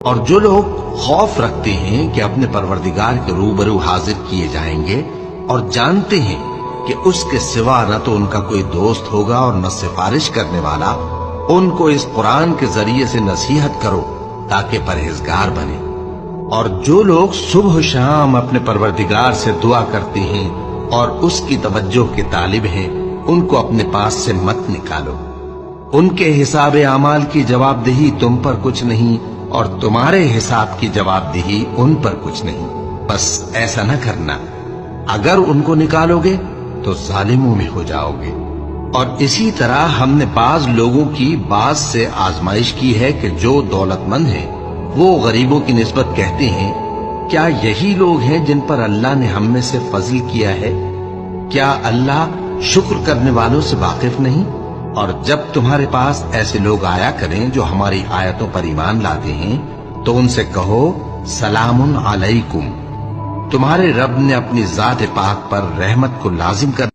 اور جو لوگ خوف رکھتے ہیں کہ اپنے پروردگار کے روبرو حاضر کیے جائیں گے اور جانتے ہیں کہ اس کے سوا نہ تو ان کا کوئی دوست ہوگا اور نہ سفارش کرنے والا، ان کو اس قرآن کے ذریعے سے نصیحت کرو تاکہ پرہیزگار بنے۔ اور جو لوگ صبح و شام اپنے پروردگار سے دعا کرتے ہیں اور اس کی توجہ کے طالب ہیں، ان کو اپنے پاس سے مت نکالو۔ ان کے حساب اعمال کی جواب دہی تم پر کچھ نہیں اور تمہارے حساب کی جواب دہی ان پر کچھ نہیں، بس ایسا نہ کرنا۔ اگر ان کو نکالو گے تو ظالموں میں ہو جاؤ گے۔ اور اسی طرح ہم نے بعض لوگوں کی بعض سے آزمائش کی ہے کہ جو دولت مند ہیں وہ غریبوں کی نسبت کہتے ہیں کیا یہی لوگ ہیں جن پر اللہ نے ہم میں سے فضل کیا ہے؟ کیا اللہ شکر کرنے والوں سے واقف نہیں؟ اور جب تمہارے پاس ایسے لوگ آیا کریں جو ہماری آیتوں پر ایمان لاتے ہیں تو ان سے کہو سلام علیکم، تمہارے رب نے اپنی ذات پاک پر رحمت کو لازم کر